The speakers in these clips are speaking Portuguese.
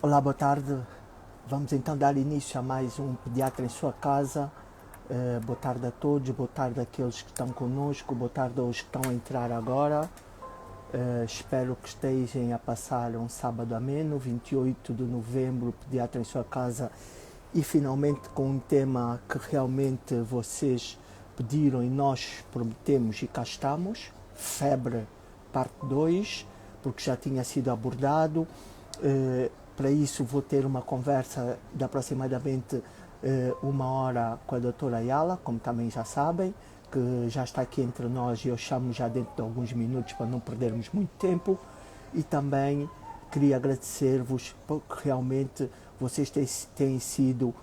Olá, boa tarde. Vamos então dar início a mais um Pediatra em sua casa. Boa tarde a todos, boa tarde àqueles que estão connosco, boa tarde aos que estão a entrar agora. Espero que estejam a passar um sábado ameno, 28 de novembro, Pediatra em sua casa, e finalmente com um tema que realmente vocês pediram e nós prometemos e cá estamos, febre parte 2, porque já tinha sido abordado. Para isso vou ter uma conversa de aproximadamente uma hora com a doutora Ayala, como também já sabem, que já está aqui entre nós e eu chamo já dentro de alguns minutos para não perdermos muito tempo. E também queria agradecer-vos porque realmente vocês têm sido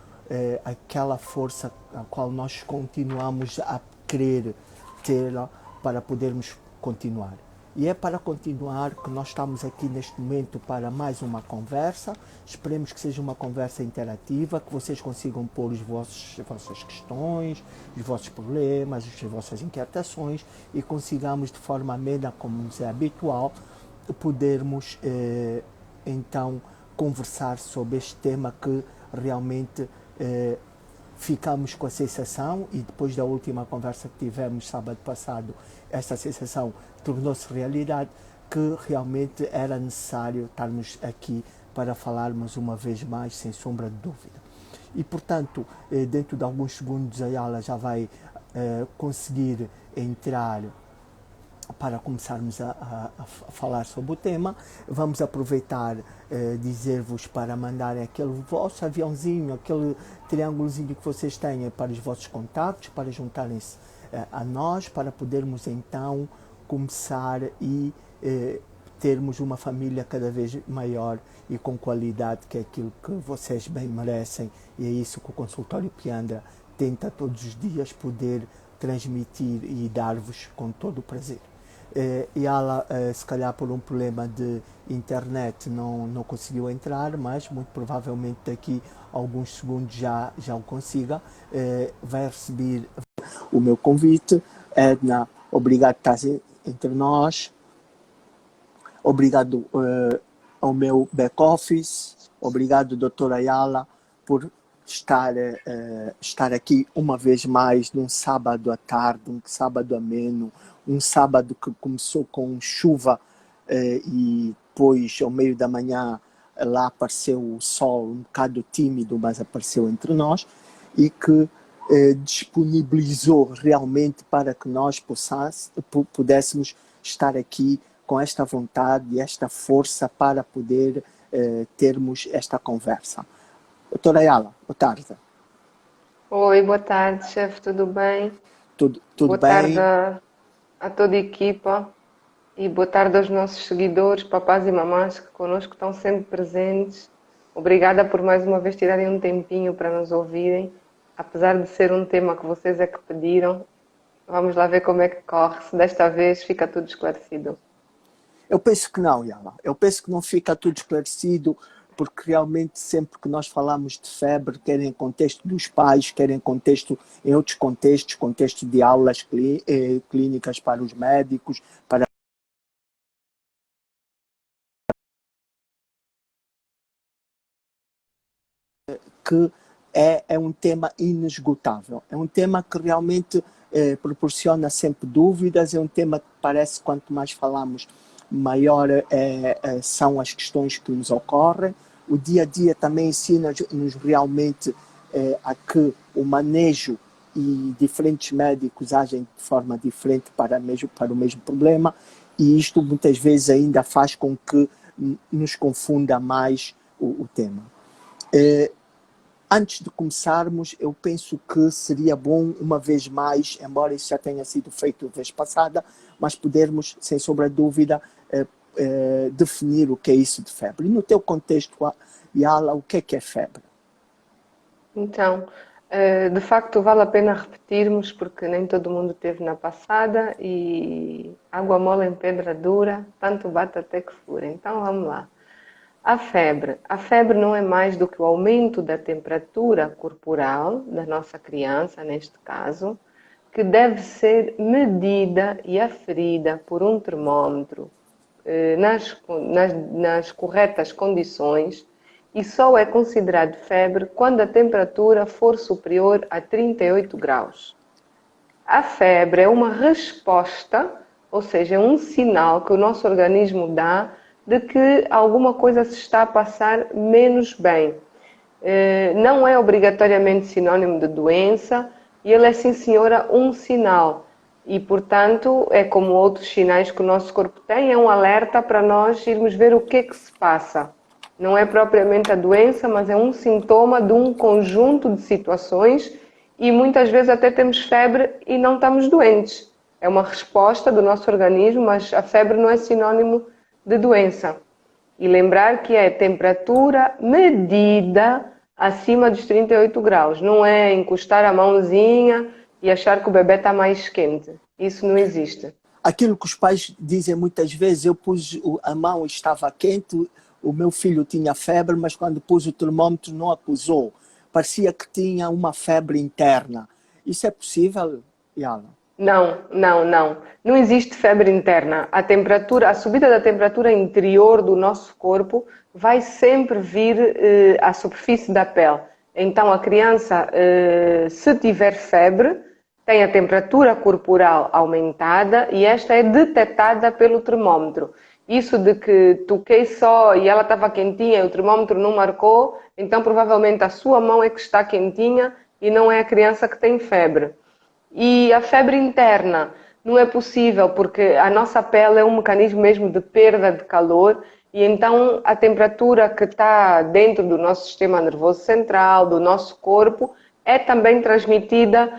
aquela força a qual nós continuamos a querer tê-la para podermos continuar. E é para continuar que nós estamos aqui neste momento para mais uma conversa. Esperemos que seja uma conversa interativa, que vocês consigam pôr as vossas questões, os vossos problemas, as vossas inquietações e consigamos de forma amena, como nos é habitual, podermos então conversar sobre este tema que realmente ficamos com a sensação, e depois da última conversa que tivemos sábado passado, esta sensação tornou-se realidade, que realmente era necessário estarmos aqui para falarmos uma vez mais, sem sombra de dúvida. E, portanto, dentro de alguns segundos a Yala já vai conseguir entrar para começarmos a falar sobre o tema. Vamos aproveitar dizer-vos para mandarem aquele vosso aviãozinho, aquele triângulozinho que vocês têm para os vossos contactos, para juntarem-se a nós, para podermos então começar e termos uma família cada vez maior e com qualidade, que é aquilo que vocês bem merecem, e é isso que o Consultório Piandra tenta todos os dias poder transmitir e dar-vos com todo o prazer. E ela, se calhar por um problema de internet, não conseguiu entrar, mas muito provavelmente daqui a alguns segundos já o consiga. Vai receber o meu convite. Edna, obrigado por estar entre nós. Obrigado ao meu back-office. Obrigado, doutora Ayala, por estar aqui uma vez mais num sábado à tarde, um sábado ameno, um sábado que começou com chuva e depois, ao meio da manhã, lá apareceu o sol um bocado tímido, mas apareceu entre nós, e que disponibilizou realmente para que nós pudéssemos estar aqui com esta vontade e esta força para poder termos esta conversa. Doutora Ayala, boa tarde. Oi, boa tarde, chefe, tudo bem? Tudo Boa tarde bem? a toda a equipa e boa tarde aos nossos seguidores, papás e mamás que connosco estão sempre presentes. Obrigada por mais uma vez tirarem um tempinho para nos ouvirem, apesar de ser um tema que vocês é que pediram. Vamos lá ver como é que corre, se desta vez fica tudo esclarecido. Eu penso que não, Yala. Eu penso que não fica tudo esclarecido, porque realmente sempre que nós falamos de febre, quer em contexto dos pais, quer em contexto, em outros contextos, contexto de aulas clínicas para os médicos, para que é um tema inesgotável. É um tema que realmente proporciona sempre dúvidas, é um tema que parece que quanto mais falamos, maior são as questões que nos ocorrem. O dia a dia também ensina-nos realmente a que o manejo e diferentes médicos agem de forma diferente para o mesmo problema, e isto muitas vezes ainda faz com que nos confunda mais o tema. Antes de começarmos, eu penso que seria bom, uma vez mais, embora isso já tenha sido feito a vez passada, mas podermos, sem sombra de dúvida, definir o que é isso de febre. E no teu contexto, Yala, o que é febre? Então, de facto, vale a pena repetirmos, porque nem todo mundo teve na passada e água mole em pedra dura, tanto bate até que fura. Então, vamos lá. A febre. A febre não é mais do que o aumento da temperatura corporal da nossa criança, neste caso, que deve ser medida e aferida por um termômetro nas corretas condições e só é considerado febre quando a temperatura for superior a 38 graus. A febre é uma resposta, ou seja, é um sinal que o nosso organismo dá de que alguma coisa se está a passar menos bem. Não é obrigatoriamente sinónimo de doença e ele é, sim senhora, um sinal. E, portanto, é como outros sinais que o nosso corpo tem, é um alerta para nós irmos ver o que é que se passa. Não é propriamente a doença, mas é um sintoma de um conjunto de situações e muitas vezes até temos febre e não estamos doentes. É uma resposta do nosso organismo, mas a febre não é sinónimo de doença. E lembrar que é temperatura medida acima dos 38 graus. Não é encostar a mãozinha e achar que o bebê está mais quente. Isso não existe. Aquilo que os pais dizem muitas vezes, eu pus a mão, estava quente, o meu filho tinha febre, mas quando pus o termômetro não acusou. Parecia que tinha uma febre interna. Isso é possível, Yana? Não, não, não. Não existe febre interna. A temperatura, a subida da temperatura interior do nosso corpo vai sempre vir à superfície da pele. Então a criança, se tiver febre, tem a temperatura corporal aumentada e esta é detectada pelo termômetro. Isso de que toquei só e ela estava quentinha e o termômetro não marcou, então provavelmente a sua mão é que está quentinha e não é a criança que tem febre. E a febre interna não é possível porque a nossa pele é um mecanismo mesmo de perda de calor e então a temperatura que está dentro do nosso sistema nervoso central, do nosso corpo, é também transmitida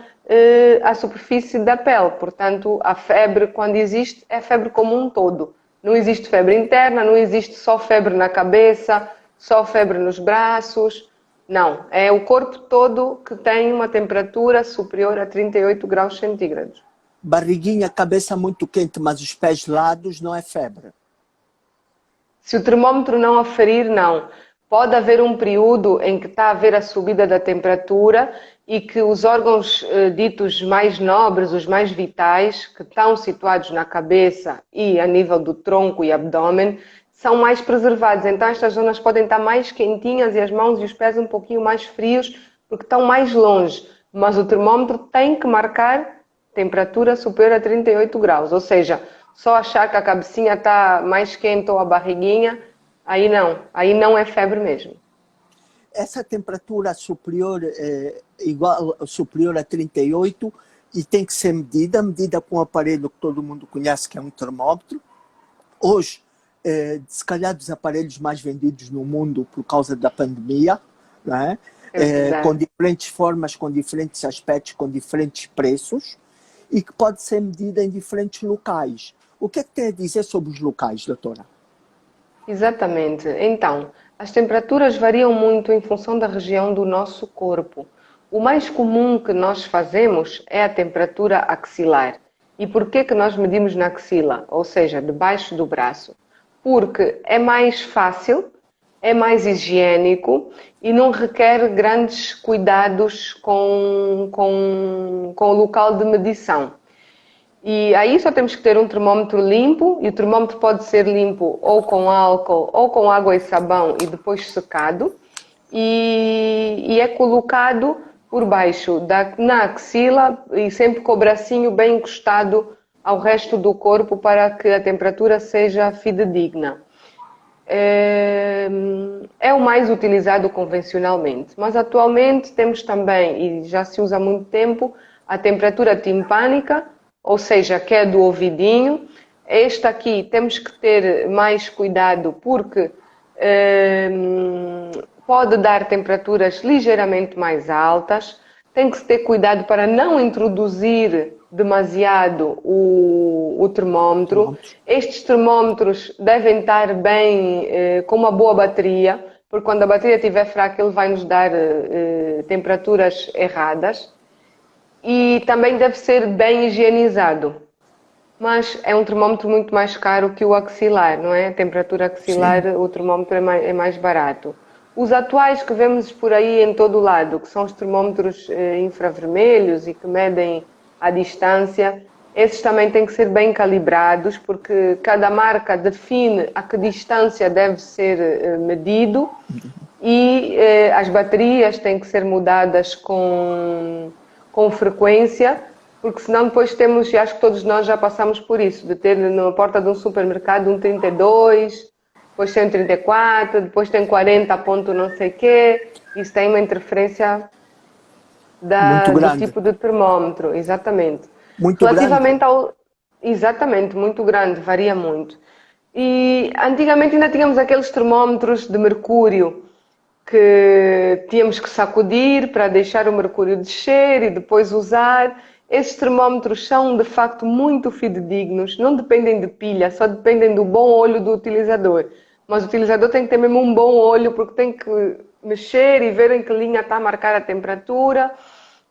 à superfície da pele. Portanto, a febre, quando existe, é febre como um todo. Não existe febre interna, não existe só febre na cabeça, só febre nos braços. Não, é o corpo todo que tem uma temperatura superior a 38 graus centígrados. Barriguinha, cabeça muito quente, mas os pés lados não é febre. Se o termômetro não aferir, não. Pode haver um período em que está a haver a subida da temperatura e que os órgãos ditos mais nobres, os mais vitais, que estão situados na cabeça e a nível do tronco e abdômen, são mais preservados. Então estas zonas podem estar mais quentinhas e as mãos e os pés um pouquinho mais frios porque estão mais longe. Mas o termômetro tem que marcar temperatura superior a 38 graus. Ou seja, só achar que a cabecinha está mais quente ou a barriguinha, aí não é febre mesmo. Essa temperatura superior, superior a 38 e tem que ser medida com um aparelho que todo mundo conhece, que é um termômetro. Hoje, se calhar dos aparelhos mais vendidos no mundo por causa da pandemia, né? Com diferentes formas, com diferentes aspectos, com diferentes preços, e que pode ser medida em diferentes locais. O que é que tem a dizer sobre os locais, doutora? Exatamente. Então, as temperaturas variam muito em função da região do nosso corpo. O mais comum que nós fazemos é a temperatura axilar. E por que nós medimos na axila, ou seja, debaixo do braço? Porque é mais fácil, é mais higiênico e não requer grandes cuidados com o local de medição. E aí só temos que ter um termômetro limpo, e o termômetro pode ser limpo ou com álcool ou com água e sabão e depois secado, e é colocado por baixo na axila e sempre com o bracinho bem encostado ao resto do corpo para que a temperatura seja fidedigna. É o mais utilizado convencionalmente, mas atualmente temos também, e já se usa há muito tempo, a temperatura timpânica, ou seja, que é do ouvidinho. Esta aqui temos que ter mais cuidado porque pode dar temperaturas ligeiramente mais altas. Tem que se ter cuidado para não introduzir demasiado o termômetro. Estes termômetros devem estar bem com uma boa bateria, porque quando a bateria estiver fraca ele vai nos dar temperaturas erradas. E também deve ser bem higienizado. Mas é um termômetro muito mais caro que o axilar, não é? A temperatura axilar, sim, o termômetro é mais barato. Os atuais que vemos por aí em todo o lado, que são os termômetros infravermelhos e que medem a distância, esses também têm que ser bem calibrados, porque cada marca define a que distância deve ser medido e as baterias têm que ser mudadas com frequência, porque senão depois temos, e acho que todos nós já passamos por isso, de ter na porta de um supermercado um 32, depois tem um 34, depois tem 40 ponto não sei o quê, isso tem uma interferência Muito do grande. tipo de termômetro, exatamente. Muito grande. Relativamente ao... Exatamente, muito grande, varia muito. E antigamente ainda tínhamos aqueles termômetros de mercúrio que tínhamos que sacudir para deixar o mercúrio descer e depois usar. Esses termômetros são de facto muito fidedignos, não dependem de pilha, só dependem do bom olho do utilizador. Mas o utilizador tem que ter mesmo um bom olho porque tem que mexer e ver em que linha está a marcar a temperatura.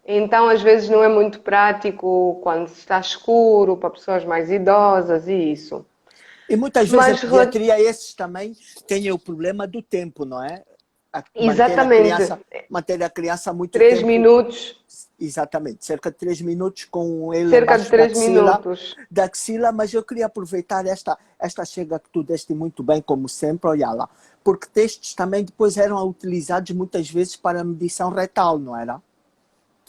Então, às vezes, não é muito prático quando está escuro para pessoas mais idosas e isso. E muitas vezes a Mas, pediatria, esses também têm o problema do tempo, não é? exatamente, Manter a criança muito 3 tempo, minutos, exatamente, cerca de 3 minutos com ele cerca de embaixo 3 minutos. da axila, mas eu queria aproveitar esta chega que tu deste muito bem, como sempre, olha lá, porque testes também depois eram utilizados muitas vezes para medição retal, não era?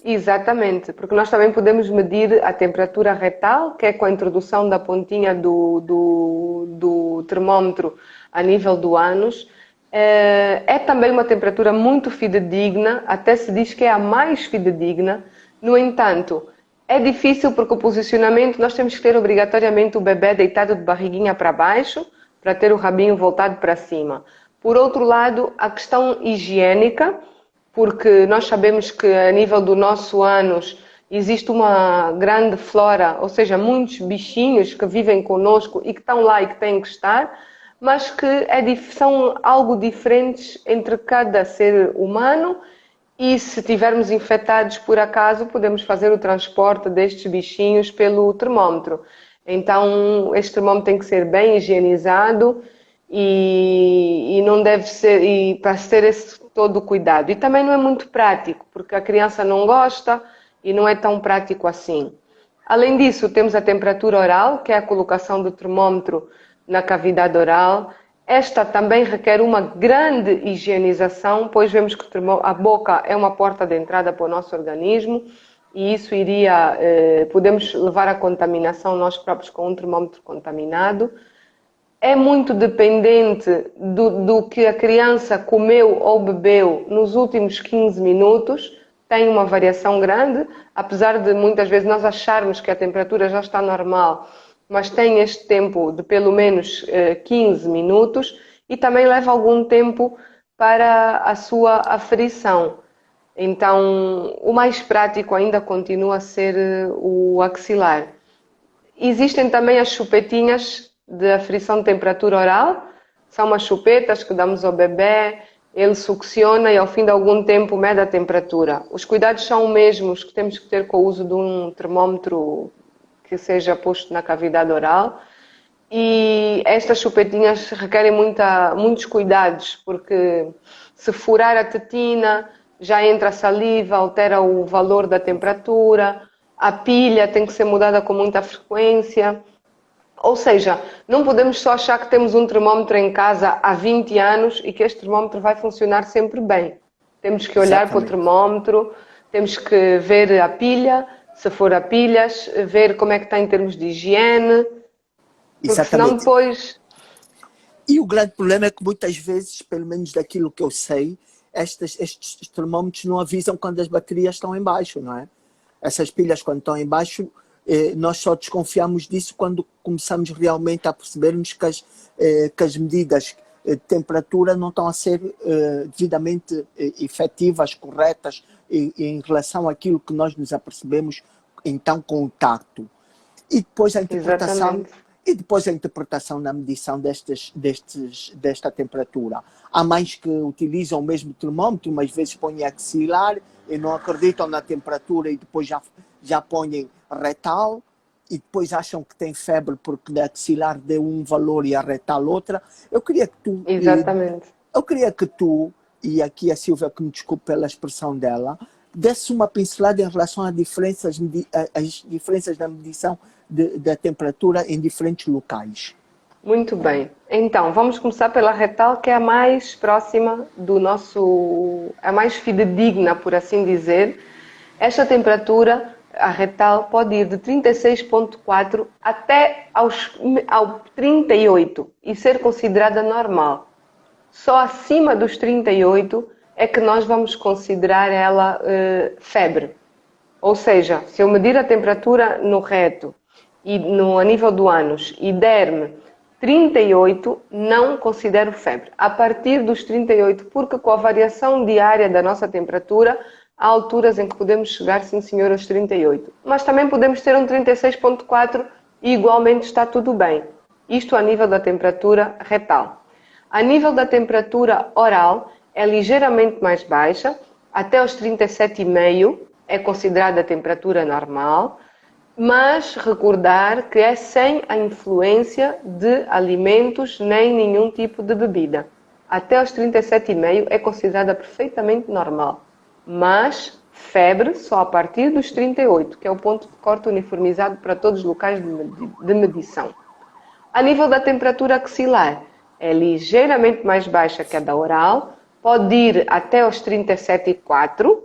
Exatamente, porque nós também podemos medir a temperatura retal, que é com a introdução da pontinha do termômetro a nível do ânus. É também uma temperatura muito fidedigna, até se diz que é a mais fidedigna. No entanto, é difícil porque o posicionamento, nós temos que ter obrigatoriamente o bebê deitado de barriguinha para baixo, para ter o rabinho voltado para cima. Por outro lado, a questão higiênica, porque nós sabemos que a nível do nosso ânus existe uma grande flora, ou seja, muitos bichinhos que vivem conosco e que estão lá e que têm que estar, mas que são algo diferentes entre cada ser humano e se tivermos infectados por acaso, podemos fazer o transporte destes bichinhos pelo termômetro. Então, este termômetro tem que ser bem higienizado e não deve ser, e para ter esse todo o cuidado. E também não é muito prático, porque a criança não gosta e não é tão prático assim. Além disso, temos a temperatura oral, que é a colocação do termômetro na cavidade oral. Esta também requer uma grande higienização, pois vemos que a boca é uma porta de entrada para o nosso organismo e isso podemos levar à contaminação nós próprios com um termômetro contaminado. É muito dependente do que a criança comeu ou bebeu nos últimos 15 minutos, tem uma variação grande, apesar de muitas vezes nós acharmos que a temperatura já está normal, mas tem este tempo de pelo menos 15 minutos e também leva algum tempo para a sua aferição. Então, o mais prático ainda continua a ser o axilar. Existem também as chupetinhas de aferição de temperatura oral, são umas chupetas que damos ao bebê, ele succiona e ao fim de algum tempo mede a temperatura. Os cuidados são os mesmos que temos que ter com o uso de um termômetro que seja posto na cavidade oral. E estas chupetinhas requerem muitos cuidados, porque se furar a tetina, já entra a saliva, altera o valor da temperatura, a pilha tem que ser mudada com muita frequência. Ou seja, não podemos só achar que temos um termômetro em casa há 20 anos e que este termômetro vai funcionar sempre bem. Temos que olhar para o termômetro, temos que ver a pilha, se for a pilhas, ver como é que está em termos de higiene, porque senão depois... E o grande problema é que muitas vezes, pelo menos daquilo que eu sei, estes termômetros não avisam quando as baterias estão em baixo, não é? Essas pilhas quando estão em baixo, nós só desconfiamos disso quando começamos realmente a percebermos que as medidas de temperatura não estão a ser devidamente efetivas, corretas, em relação àquilo que nós nos apercebemos então com o tacto. E depois a interpretação... Exatamente. E depois a interpretação na medição desta temperatura. Há mães que utilizam o mesmo termômetro, mas às vezes põem axilar e não acreditam na temperatura e depois já põem retal e depois acham que tem febre porque a axilar deu um valor e a retal outra. Eu queria que tu... Exatamente. Eu queria que tu, e aqui a Silvia que me desculpe pela expressão dela, desse uma pincelada em relação às diferenças na medição da temperatura em diferentes locais. Muito bem. Então, vamos começar pela retal, que é a mais próxima do nosso, a mais fidedigna, por assim dizer. Esta temperatura, a retal, pode ir de 36,4 até ao 38 e ser considerada normal. Só acima dos 38 é que nós vamos considerar ela febre. Ou seja, se eu medir a temperatura no reto e a nível do ânus e der-me 38, não considero febre. A partir dos 38, porque com a variação diária da nossa temperatura, há alturas em que podemos chegar, sim senhor, aos 38. Mas também podemos ter um 36,4 e igualmente está tudo bem. Isto a nível da temperatura retal. A nível da temperatura oral, é ligeiramente mais baixa, até aos 37,5 é considerada a temperatura normal, mas recordar que é sem a influência de alimentos nem nenhum tipo de bebida. Até aos 37,5 é considerada perfeitamente normal, mas febre só a partir dos 38, que é o ponto de corte uniformizado para todos os locais de medição. A nível da temperatura axilar, é ligeiramente mais baixa que a da oral, pode ir até aos 37,4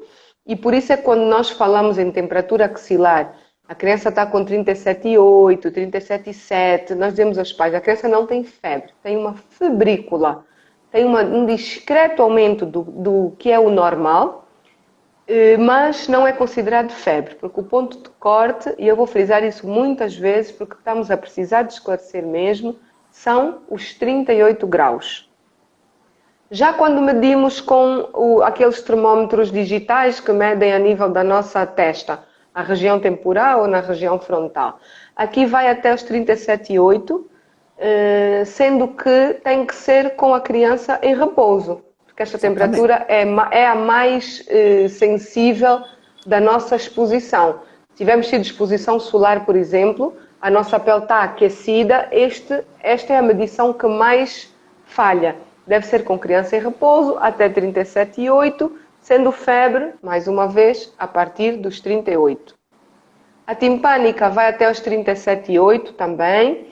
e por isso é que quando nós falamos em temperatura axilar, a criança está com 37,8, 37,7, nós dizemos aos pais, a criança não tem febre, tem uma febrícula, tem um discreto aumento do que é o normal, mas não é considerado febre, porque o ponto de corte, e eu vou frisar isso muitas vezes, porque estamos a precisar de esclarecer mesmo, são os 38 graus. Já quando medimos com aqueles termómetros digitais que medem a nível da nossa testa, a região temporal ou na região frontal, aqui vai até os 37,8, sendo que tem que ser com a criança em repouso, porque esta temperatura é a mais sensível da nossa exposição. Se tivermos tido exposição solar, por exemplo, a nossa pele está aquecida, esta é a medição que mais falha. Deve ser com criança em repouso até 37,8, sendo febre, mais uma vez, a partir dos 38. A timpânica vai até os 37,8 também,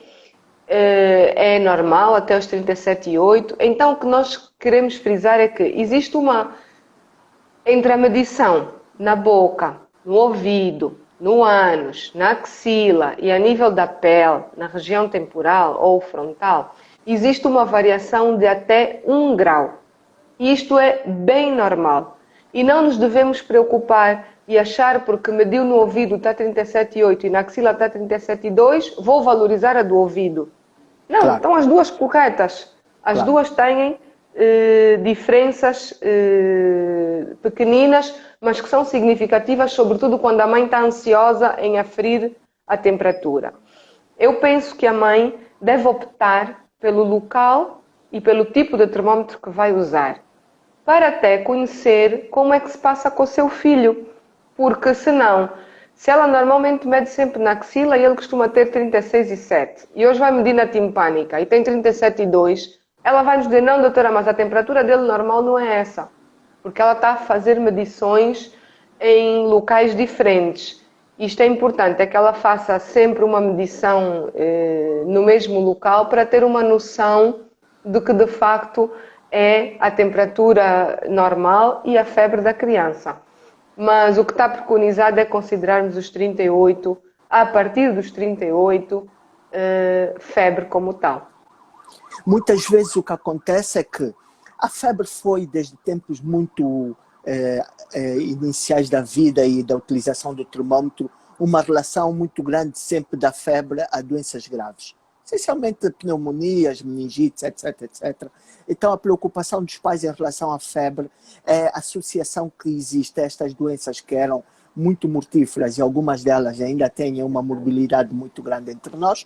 é normal até os 37,8. Então o que nós queremos frisar é que existe entre a medição na boca, no ouvido, no ânus, na axila e a nível da pele, na região temporal ou frontal, existe uma variação de até 1 grau. E isto é bem normal. E não nos devemos preocupar e achar porque mediu no ouvido está 37,8 e na axila está 37,2, vou valorizar a do ouvido. Não, claro. Estão as duas corretas. As duas têm diferenças pequeninas, mas que são significativas, sobretudo quando a mãe está ansiosa em aferir a temperatura. Eu penso que a mãe deve optar pelo local e pelo tipo de termômetro que vai usar, para até conhecer como é que se passa com o seu filho, porque senão, se ela normalmente mede sempre na axila e ele costuma ter 36,7 e hoje vai medir na timpânica e tem 37,2, ela vai nos dizer, não doutora, mas a temperatura dele normal não é essa, porque ela está a fazer medições em locais diferentes. Isto é importante, é que ela faça sempre uma medição no mesmo local para ter uma noção de que de facto é a temperatura normal e a febre da criança. Mas o que está preconizado é considerarmos os 38, a partir dos 38, febre como tal. Muitas vezes o que acontece é que a febre foi, desde tempos muito iniciais da vida e da utilização do termômetro, uma relação muito grande sempre da febre a doenças graves. Essencialmente pneumonias, meningites, etc, etc. Então a preocupação dos pais em relação à febre é a associação que existe a estas doenças que eram muito mortíferas e algumas delas ainda têm uma morbilidade muito grande entre nós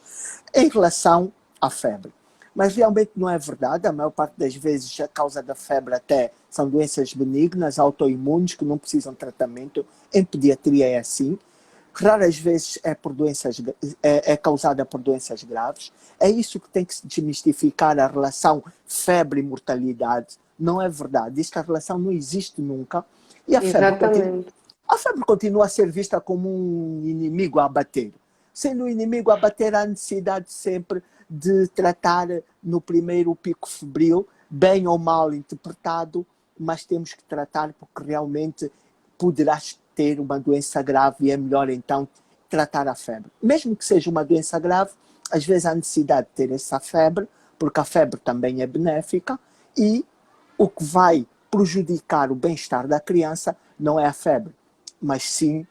em relação à febre. Mas realmente não é verdade, a maior parte das vezes a causa da febre até são doenças benignas, autoimunes, que não precisam de tratamento. Em pediatria é assim. Raras vezes é causada por doenças graves. É isso que tem que se desmistificar, a relação febre e mortalidade. Não é verdade, esta relação não existe nunca. E a febre continua a ser vista como um inimigo a abater. Sendo o inimigo a abater, há necessidade sempre de tratar no primeiro pico febril, bem ou mal interpretado, mas temos que tratar porque realmente poderás ter uma doença grave e é melhor então tratar a febre. Mesmo que seja uma doença grave, às vezes há necessidade de ter essa febre, porque a febre também é benéfica e o que vai prejudicar o bem-estar da criança não é a febre, mas sim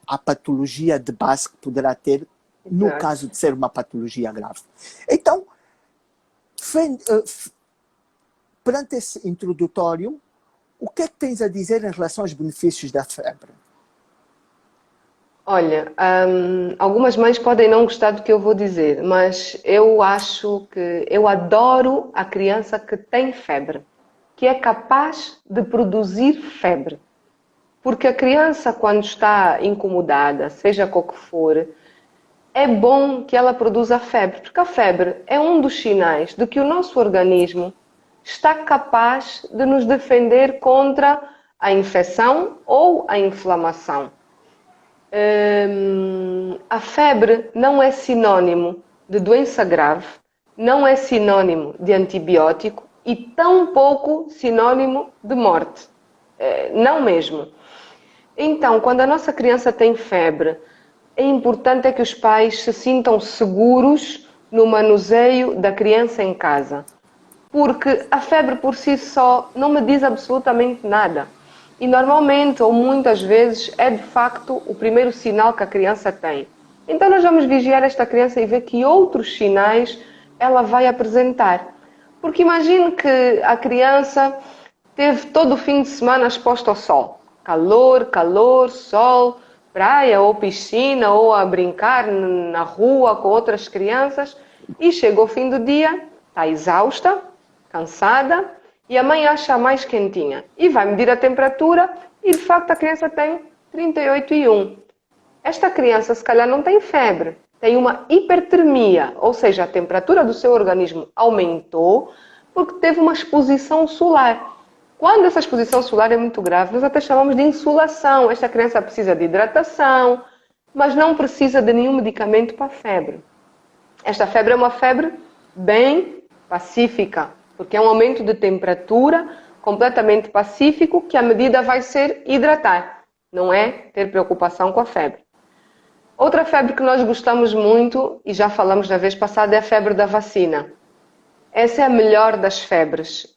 a patologia de base que poderá ter no Exato. caso de ser uma patologia grave. Então, perante esse introdutório, o que é que tens a dizer em relação aos benefícios da febre? Olha, algumas mães podem não gostar do que eu vou dizer, mas eu acho que eu adoro a criança que tem febre, que é capaz de produzir febre. Porque a criança, quando está incomodada, seja qual que for, é bom que ela produza febre, porque a febre é um dos sinais de que o nosso organismo está capaz de nos defender contra a infecção ou a inflamação. A febre não é sinônimo de doença grave, não é sinônimo de antibiótico e tampouco sinônimo de morte. Não mesmo. Então, quando a nossa criança tem febre, é importante que os pais se sintam seguros no manuseio da criança em casa. Porque a febre por si só não me diz absolutamente nada. E normalmente, ou muitas vezes, é de facto o primeiro sinal que a criança tem. Então nós vamos vigiar esta criança e ver que outros sinais ela vai apresentar. Porque imagine que a criança teve todo o fim de semana exposta ao sol. Calor, calor, sol, praia ou piscina ou a brincar na rua com outras crianças. E chega o fim do dia, está exausta, cansada, e a mãe acha mais quentinha. E vai medir a temperatura e de facto a criança tem 38,1. Esta criança se calhar não tem febre, tem uma hipertermia, ou seja, a temperatura do seu organismo aumentou porque teve uma exposição solar. Quando essa exposição solar é muito grave, nós até chamamos de insolação. Esta criança precisa de hidratação, mas não precisa de nenhum medicamento para a febre. Esta febre é uma febre bem pacífica, porque é um aumento de temperatura completamente pacífico que a medida vai ser hidratar, não é ter preocupação com a febre. Outra febre que nós gostamos muito, e já falamos na vez passada, é a febre da vacina. Essa é a melhor das febres.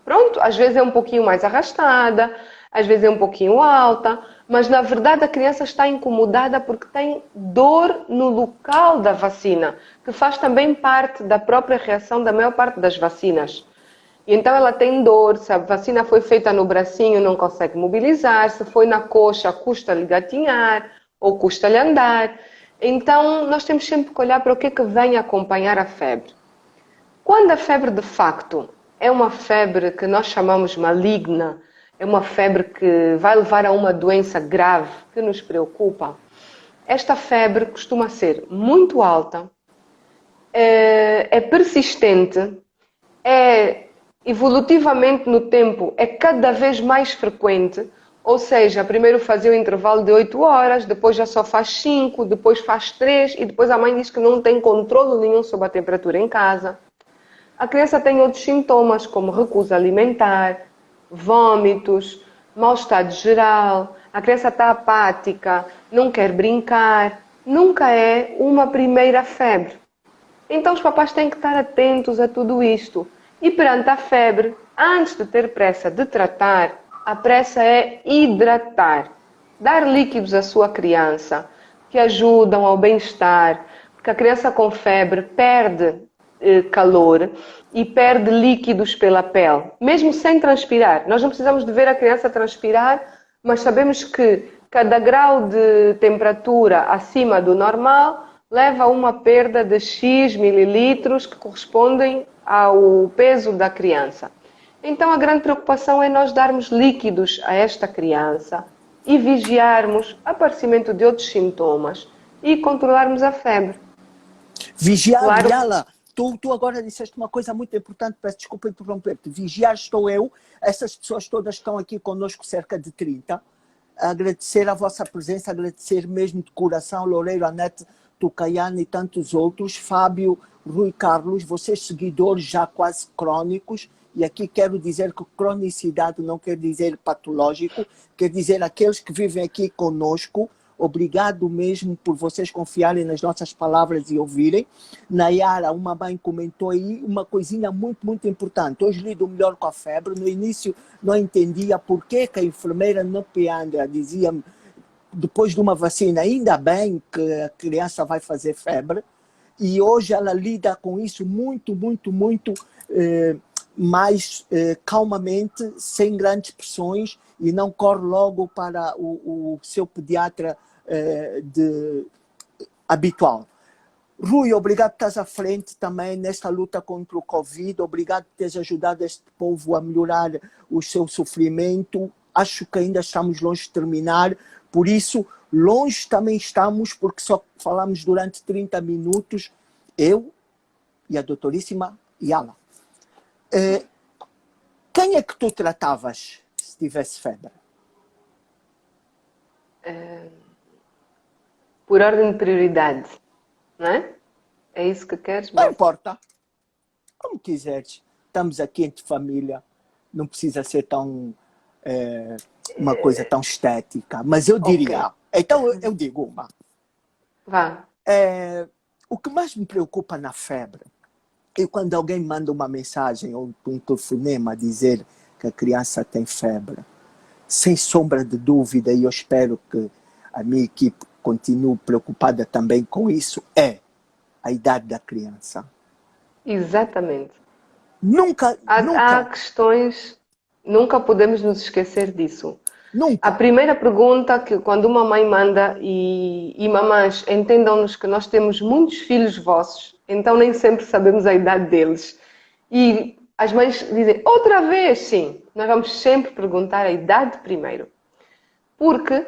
Pronto, às vezes é um pouquinho mais arrastada, às vezes é um pouquinho alta, mas na verdade a criança está incomodada porque tem dor no local da vacina, que faz também parte da própria reação da maior parte das vacinas. E então ela tem dor, se a vacina foi feita no bracinho, não consegue mobilizar, se foi na coxa, custa-lhe gatinhar ou custa-lhe andar. Então nós temos sempre que olhar para o que é que vem acompanhar a febre. Quando a febre de facto é uma febre que nós chamamos maligna, é uma febre que vai levar a uma doença grave que nos preocupa, esta febre costuma ser muito alta, é persistente, é evolutivamente no tempo, é cada vez mais frequente, ou seja, primeiro fazia o intervalo de 8 horas, depois já só faz 5, depois faz 3 e depois a mãe diz que não tem controle nenhum sobre a temperatura em casa. A criança tem outros sintomas, como recusa alimentar, vômitos, mal-estar geral, a criança está apática, não quer brincar. Nunca é uma primeira febre. Então os papás têm que estar atentos a tudo isto. E perante a febre, antes de ter pressa de tratar, a pressa é hidratar. Dar líquidos à sua criança, que ajudam ao bem-estar, porque a criança com febre perde calor e perde líquidos pela pele, mesmo sem transpirar. Nós não precisamos de ver a criança transpirar, mas sabemos que cada grau de temperatura acima do normal leva a uma perda de X mililitros que correspondem ao peso da criança. Então a grande preocupação é nós darmos líquidos a esta criança e vigiarmos o aparecimento de outros sintomas e controlarmos a febre. Vigiar, Claro. Viala, tu agora disseste uma coisa muito importante, peço desculpa interromper-te. Vigiar estou eu, essas pessoas todas estão aqui conosco, cerca de 30. Agradecer a vossa presença, agradecer mesmo de coração, Loureiro, Anete, tu, Caiane e tantos outros, Fábio, Rui Carlos, vocês seguidores já quase crônicos, e aqui quero dizer que cronicidade não quer dizer patológico, quer dizer aqueles que vivem aqui conosco. Obrigado mesmo por vocês confiarem nas nossas palavras e ouvirem. Nayara, uma mãe, comentou aí uma coisinha muito, muito importante. Hoje lido melhor com a febre. No início não entendia por que a enfermeira no Piandra dizia depois de uma vacina, ainda bem que a criança vai fazer febre. E hoje ela lida com isso muito, muito, muito mais calmamente, sem grandes pressões, e não corre logo para o seu pediatra habitual. Rui, obrigado por estás à frente também nesta luta contra o Covid, obrigado por teres ajudado este povo a melhorar o seu sofrimento. Acho que ainda estamos longe de terminar, por isso, longe também estamos, porque só falamos durante 30 minutos, eu e a doutoríssima Yala. Quem é que tu tratavas se tivesse febre? Por ordem de prioridade, não é? É isso que queres? Não importa. Como quiseres. Estamos aqui entre família. Não precisa ser tão uma coisa tão estética. Mas eu diria... Okay. Então eu digo uma. Vá. O que mais me preocupa na febre é quando alguém manda uma mensagem ou um telefonema a dizer que a criança tem febre. Sem sombra de dúvida, e eu espero que a minha equipe continue preocupada também com isso, é a idade da criança. Exatamente. Nunca. Há questões, nunca podemos nos esquecer disso. Nunca. A primeira pergunta que quando uma mãe manda, e mamães, entendam-nos que nós temos muitos filhos vossos, então nem sempre sabemos a idade deles. E as mães dizem, outra vez? Sim, nós vamos sempre perguntar a idade primeiro. Porque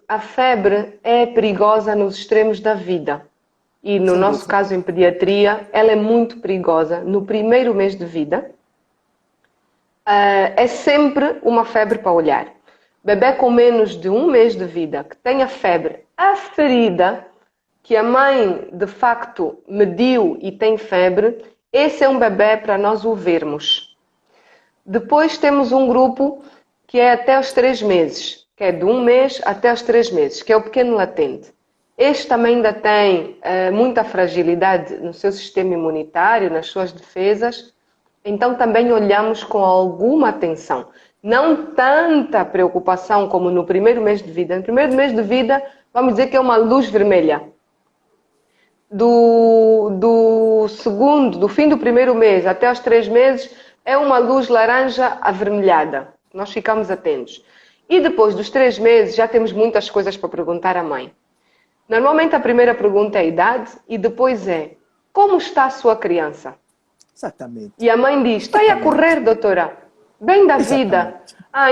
a febre é perigosa nos extremos da vida. E no nosso caso, em pediatria, ela é muito perigosa. No primeiro mês de vida, é sempre uma febre para olhar. Bebê com menos de 1 mês de vida, que tenha febre aferida, que a mãe, de facto, mediu e tem febre, esse é um bebê para nós o vermos. Depois temos um grupo que é até os 3 meses, que é de 1 mês até os 3 meses, que é o pequeno latente. Este também ainda tem muita fragilidade no seu sistema imunitário, nas suas defesas, então também olhamos com alguma atenção. Não tanta preocupação como no primeiro mês de vida. No primeiro mês de vida, vamos dizer que é uma luz vermelha. Do fim do primeiro mês até os 3 meses, é uma luz laranja avermelhada. Nós ficamos atentos. E depois dos 3 meses, já temos muitas coisas para perguntar à mãe. Normalmente a primeira pergunta é a idade e depois é, como está a sua criança? Exatamente. E a mãe diz, está aí a correr, doutora. Bem da vida.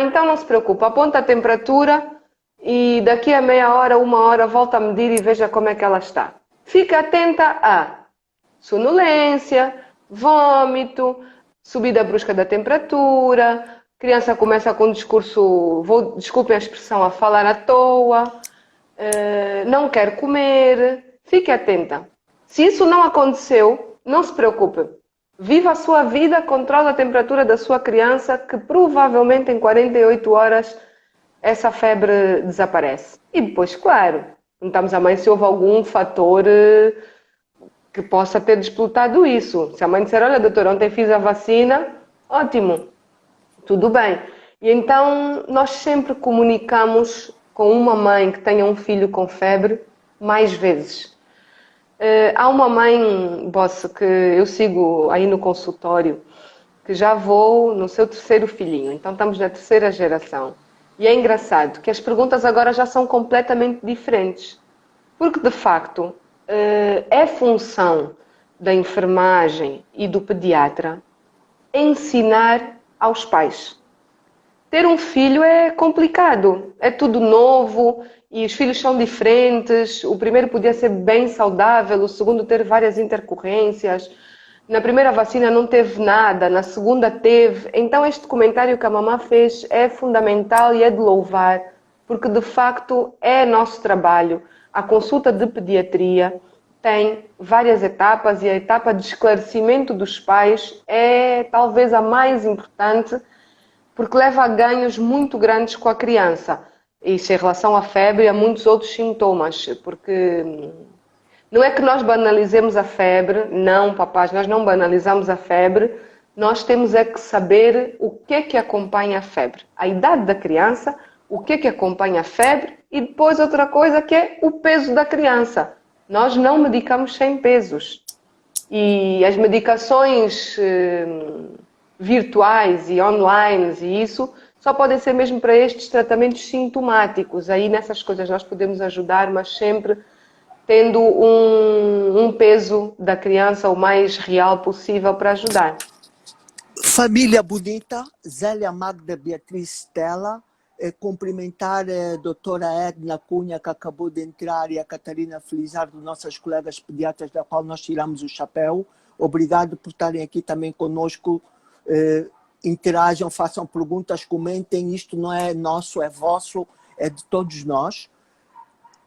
Então não se preocupe, aponta a temperatura e daqui a meia hora, 1 hora, volta a medir e veja como é que ela está. Fique atenta a sonolência, vômito, subida brusca da temperatura, criança começa com um discurso, desculpem a expressão, a falar à toa, não quer comer, fique atenta. Se isso não aconteceu, não se preocupe. Viva a sua vida, controle a temperatura da sua criança, que provavelmente em 48 horas essa febre desaparece. E depois, claro, perguntamos à mãe se houve algum fator que possa ter desplotado isso. Se a mãe disser, olha doutora, ontem fiz a vacina, ótimo, tudo bem. E então nós sempre comunicamos com uma mãe que tenha um filho com febre mais vezes. Há uma mãe, Boss, que eu sigo aí no consultório, que já vou no seu 3º filhinho, então estamos na 3ª geração. E é engraçado que as perguntas agora já são completamente diferentes. Porque, de facto, é função da enfermagem e do pediatra ensinar aos pais. Ter um filho é complicado, é tudo novo e os filhos são diferentes. O primeiro podia ser bem saudável, o segundo ter várias intercorrências. Na primeira vacina não teve nada, na segunda teve. Então este comentário que a mamã fez é fundamental e é de louvar, porque de facto é nosso trabalho A consulta de pediatria tem várias etapas e a etapa de esclarecimento dos pais é talvez a mais importante, porque leva a ganhos muito grandes com a criança. Isso em relação à febre e a muitos outros sintomas, porque não é que nós banalizemos a febre, não, papás, nós não banalizamos a febre, nós temos é que saber o que é que acompanha a febre. A idade da criança, o que é que acompanha a febre e depois outra coisa que é o peso da criança. Nós não medicamos sem pesos. E as medicações virtuais e online e isso só podem ser mesmo para estes tratamentos sintomáticos. Aí nessas coisas nós podemos ajudar, mas sempre tendo um peso da criança o mais real possível para ajudar. Família bonita, Zélia Magda Beatriz Stella, cumprimentar a doutora Edna Cunha, que acabou de entrar, e a Catarina Felizardo, nossas colegas pediatras, da qual nós tiramos o chapéu. Obrigado por estarem aqui também conosco. Interajam, façam perguntas, comentem. Isto não é nosso, é vosso, é de todos nós.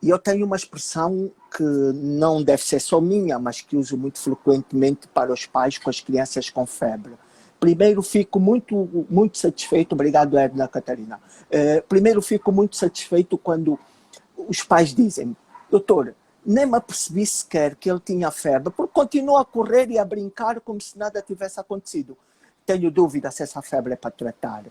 E eu tenho uma expressão que não deve ser só minha, mas que uso muito frequentemente para os pais com as crianças com febre. Primeiro, fico muito satisfeito, obrigado Edna, Catarina. Primeiro, fico muito satisfeito quando os pais dizem: doutor, nem me apercebi sequer que ele tinha febre, porque continua a correr e a brincar como se nada tivesse acontecido. Tenho dúvida se essa febre é para tratar.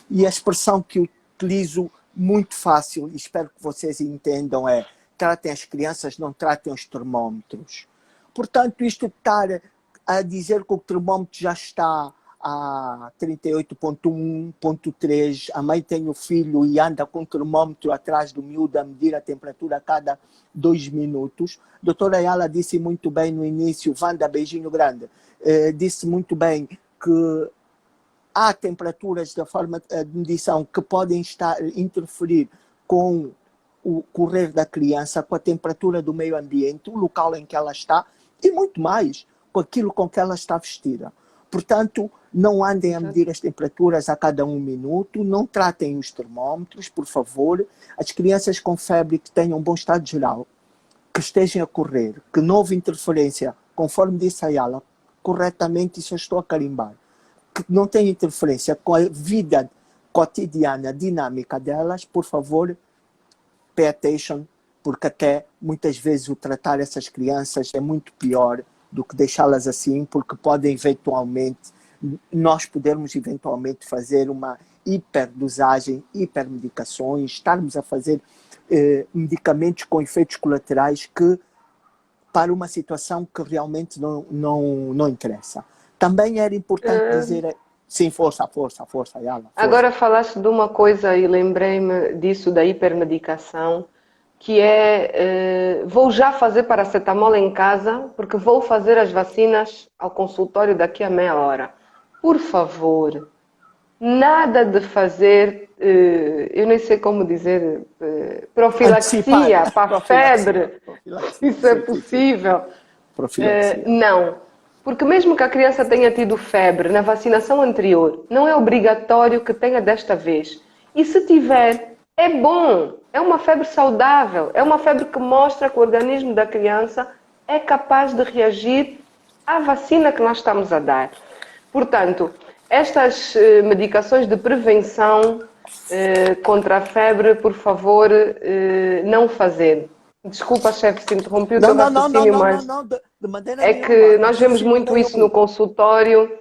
E a expressão que utilizo muito fácil, e espero que vocês entendam, é: tratem as crianças, não tratem os termómetros. Portanto, isto de estar a dizer que o termómetro já está a 38,1,3, a mãe tem o filho e anda com o termómetro atrás do miúdo a medir a temperatura a cada 2 minutos. A doutora Ayala disse muito bem no início, Wanda, beijinho grande, disse muito bem que há temperaturas da forma de medição que podem interferir com o correr da criança, com a temperatura do meio ambiente, o local em que ela está e muito mais, com aquilo com que ela está vestida. Portanto, não andem a medir as temperaturas a cada 1 minuto, não tratem os termómetros, por favor. As crianças com febre que tenham um bom estado geral, que estejam a correr, que não houve interferência, conforme disse a Ayala, corretamente, isso eu estou a carimbar, que não tem interferência com a vida cotidiana, dinâmica delas, por favor, pay attention, porque até muitas vezes o tratar essas crianças é muito pior do que deixá-las assim, porque podem nós podermos eventualmente fazer uma hiperdosagem, hipermedicações, estarmos a fazer medicamentos com efeitos colaterais que, para uma situação que realmente não interessa. Também era importante dizer... Sim, força, Ayala. Agora falaste de uma coisa e lembrei-me disso, da hipermedicação, que é, vou já fazer paracetamol em casa, porque vou fazer as vacinas ao consultório daqui a meia hora. Por favor, nada de fazer, eu nem sei como dizer, profilaxia para a febre. Isso é possível? Não. Porque mesmo que a criança tenha tido febre na vacinação anterior, não é obrigatório que tenha desta vez. E se tiver, é bom. É uma febre saudável. É uma febre que mostra que o organismo da criança é capaz de reagir à vacina que nós estamos a dar. Portanto, estas medicações de prevenção contra a febre, por favor, não fazer. Desculpa, chefe, se interrompi o teu raciocínio, mas de maneira é nenhuma. que nós vemos muito isso no consultório,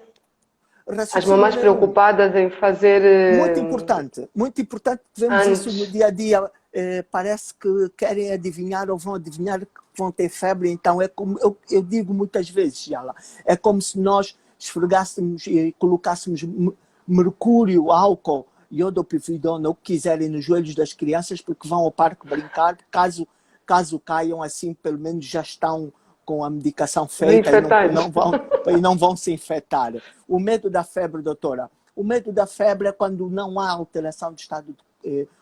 as mamães preocupadas em fazer... Muito importante, vemos isso no dia a dia, parece que querem adivinhar ou vão adivinhar que vão ter febre, então é como eu digo muitas vezes, Yala, é como se nós esfregássemos e colocássemos mercúrio, álcool, iodopiridona, o que quiserem nos joelhos das crianças, porque vão ao parque brincar, caso caiam assim, pelo menos já estão com a medicação feita e não vão se infectar. O medo da febre, doutora, o medo da febre é quando não há alteração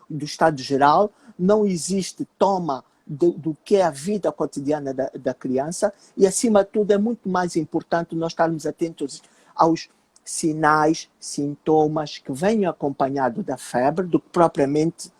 do estado geral, não existe toma do que é a vida cotidiana da criança e, acima de tudo, é muito mais importante nós estarmos atentos aos sinais, sintomas que venham acompanhados da febre do que propriamente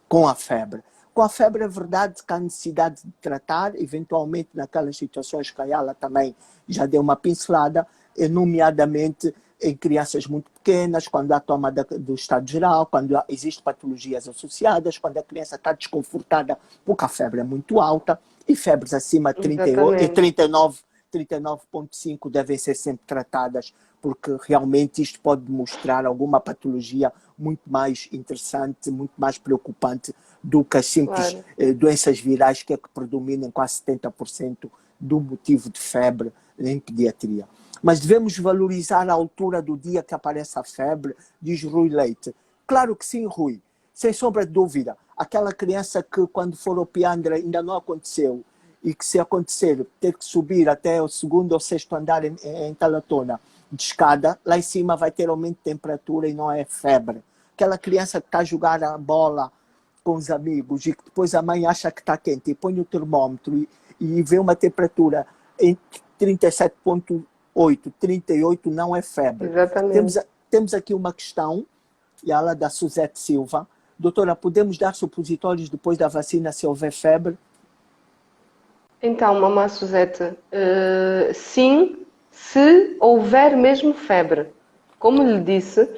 com a febre. Com a febre é verdade que há necessidade de tratar, eventualmente naquelas situações que a Yala também já deu uma pincelada, nomeadamente em crianças muito pequenas, quando há toma do estado geral, quando existem patologias associadas, quando a criança está desconfortada porque a febre é muito alta, e febres acima de 38, Exatamente. 39, 39,5 devem ser sempre tratadas, porque realmente isto pode mostrar alguma patologia muito mais interessante, muito mais preocupante do que as simples Claro. doenças virais que é que predominam quase 70% do motivo de febre em pediatria. Mas devemos valorizar a altura do dia que aparece a febre, diz Rui Leite. Claro que sim, Rui, sem sombra de dúvida. Aquela criança que quando for ao Piandra ainda não aconteceu e que se acontecer ter que subir até o segundo ou sexto andar em Talatona de escada, lá em cima vai ter aumento de temperatura e não é febre. Aquela criança que está a jogar a bola com os amigos e que depois a mãe acha que está quente e põe o termómetro e vê uma temperatura entre 37,8, 38, não é febre. Temos, Exatamente. temos aqui uma questão, e ela da Suzete Silva. Doutora, podemos dar supositórios depois da vacina se houver febre? Então, mamã Suzete, sim, se houver mesmo febre. Como lhe disse,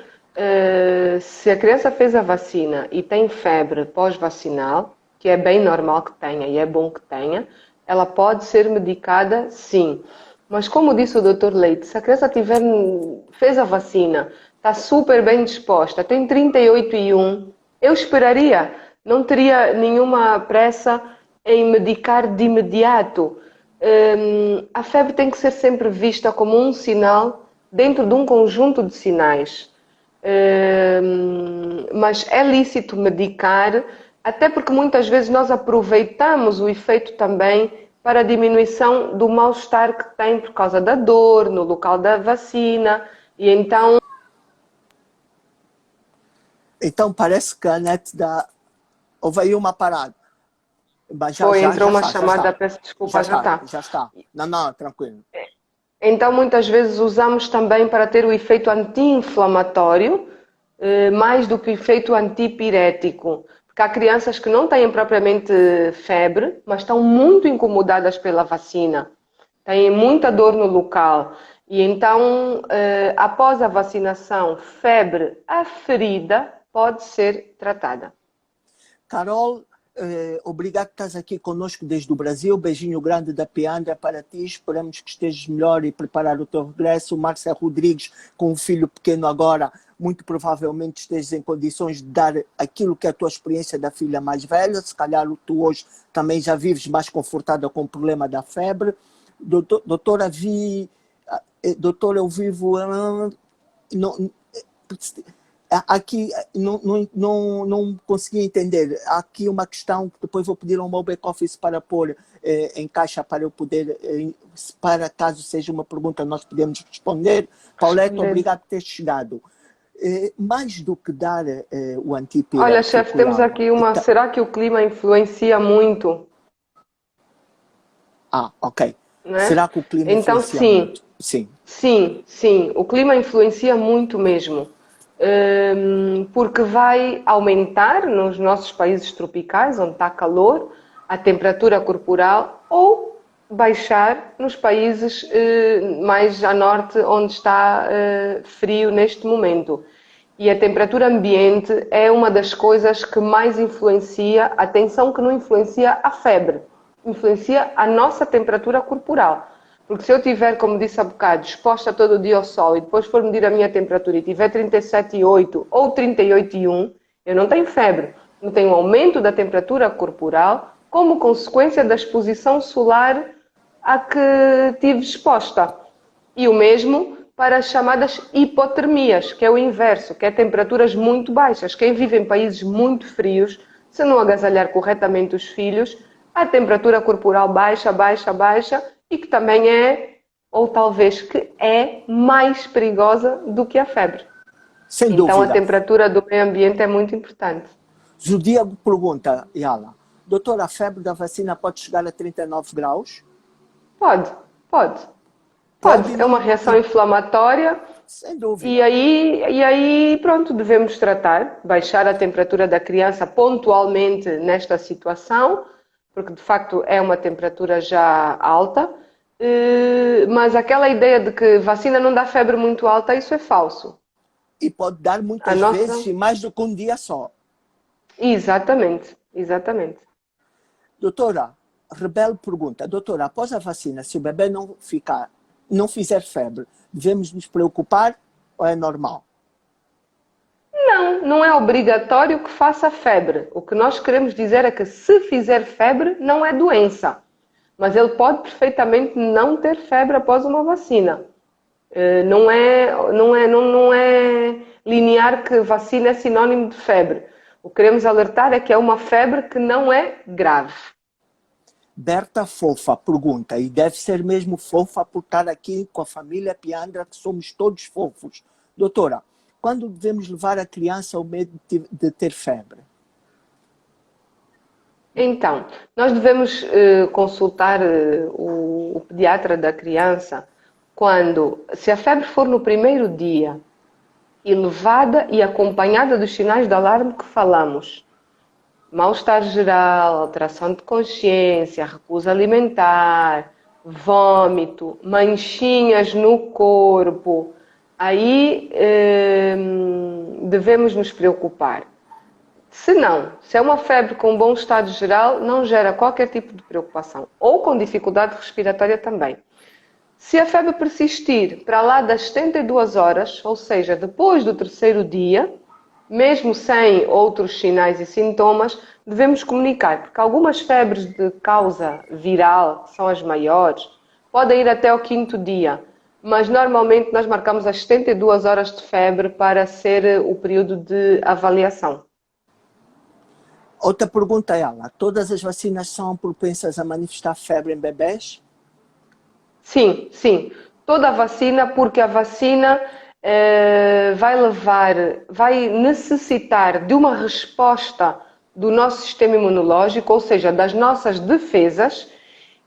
se a criança fez a vacina e tem febre pós-vacinal, que é bem normal que tenha e é bom que tenha, ela pode ser medicada, sim. Mas como disse o Dr. Leite, se a criança fez a vacina, está super bem disposta, tem 38,1, eu esperaria, não teria nenhuma pressa em medicar de imediato. A febre tem que ser sempre vista como um sinal dentro de um conjunto de sinais. Mas é lícito medicar, até porque muitas vezes nós aproveitamos o efeito também para a diminuição do mal-estar que tem por causa da dor no local da vacina. E então. Então parece que a net dá. Houve aí uma parada. Mas já, Foi, já, entrou já uma está, já chamada, está. peço Já desculpa, já está, está. já está. Não, não, tranquilo. Então, muitas vezes usamos também para ter o efeito anti-inflamatório, mais do que o efeito antipirético. Porque há crianças que não têm propriamente febre, mas estão muito incomodadas pela vacina. Têm muita dor no local. E então, após a vacinação, febre aferida pode ser tratada. Carol, obrigado por estás aqui conosco desde o Brasil. Beijinho grande da Piandra para ti. Esperamos que estejas melhor e preparar o teu regresso. O Márcia Rodrigues, com um filho pequeno agora, muito provavelmente estejas em condições de dar aquilo que é a tua experiência da filha mais velha. Se calhar tu hoje também já vives mais confortada com o problema da febre. Doutora, doutora, eu vivo. Não, aqui não consegui entender. Há aqui uma questão que depois vou pedir ao meu back-office para pôr em caixa para eu poder, para caso seja uma pergunta, nós podemos responder. Paulette, Respondendo. obrigado por ter chegado. Mais do que dar o Olha, chefe, antipirético, temos Yala. aqui uma. Será que o clima influencia muito? Ok. Né? Será que o clima Então, influencia sim, muito? Sim. sim, o clima influencia muito mesmo. Porque vai aumentar nos nossos países tropicais, onde está calor, a temperatura corporal, ou baixar nos países mais a norte, onde está frio neste momento. E a temperatura ambiente é uma das coisas que mais influencia, atenção que não influencia a febre, influencia a nossa temperatura corporal. Porque se eu tiver, como disse há bocado, exposta todo dia ao sol e depois for medir a minha temperatura e tiver 37,8 ou 38,1, eu não tenho febre. Eu tenho um aumento da temperatura corporal como consequência da exposição solar a que tive exposta. E o mesmo para as chamadas hipotermias, que é o inverso, que é temperaturas muito baixas. Quem vive em países muito frios, se não agasalhar corretamente os filhos, a temperatura corporal baixa, baixa, baixa, e que também é, ou talvez que é, mais perigosa do que a febre. Sem Então a dúvida. temperatura do meio ambiente é muito importante. Zodíaco pergunta, Yala, doutora, a febre da vacina pode chegar a 39 graus? Pode, pode. Pode Pode. É uma não... reação inflamatória Sem E dúvida. aí, pronto, devemos tratar, baixar a temperatura da criança pontualmente nesta situação, porque de facto é uma temperatura já alta, mas aquela ideia de que vacina não dá febre muito alta, isso é falso. E pode dar A muitas vezes nossa. e mais do que um dia só. Exatamente, exatamente. Doutora, Rebelo pergunta, doutora, após a vacina, se o bebê não fizer febre, devemos nos preocupar ou é normal? Não, não é obrigatório que faça febre. O que nós queremos dizer é que se fizer febre, não é doença. Mas ele pode perfeitamente não ter febre após uma vacina. Não é linear que vacina é sinónimo de febre. O que queremos alertar é que é uma febre que não é grave. Berta Fofa pergunta, e deve ser mesmo fofa por estar aqui com a família Piandra, que somos todos fofos. Doutora, quando devemos levar a criança ao medo de ter febre? Então, nós devemos consultar o pediatra da criança se a febre for no primeiro dia, elevada e acompanhada dos sinais de alarme que falamos. Mal-estar geral, alteração de consciência, recusa alimentar, vômito, manchinhas no corpo. Aí devemos nos preocupar. Se não, se é uma febre com bom estado geral, não gera qualquer tipo de preocupação. Ou com dificuldade respiratória também. Se a febre persistir para lá das 72 horas, ou seja, depois do terceiro dia, mesmo sem outros sinais e sintomas, devemos comunicar, porque algumas febres de causa viral, que são as maiores, podem ir até ao quinto dia, mas normalmente nós marcamos as 72 horas de febre para ser o período de avaliação. Outra pergunta é ela, todas as vacinas são propensas a manifestar febre em bebés? Sim, sim. Toda a vacina, porque a vacina vai necessitar de uma resposta do nosso sistema imunológico, ou seja, das nossas defesas,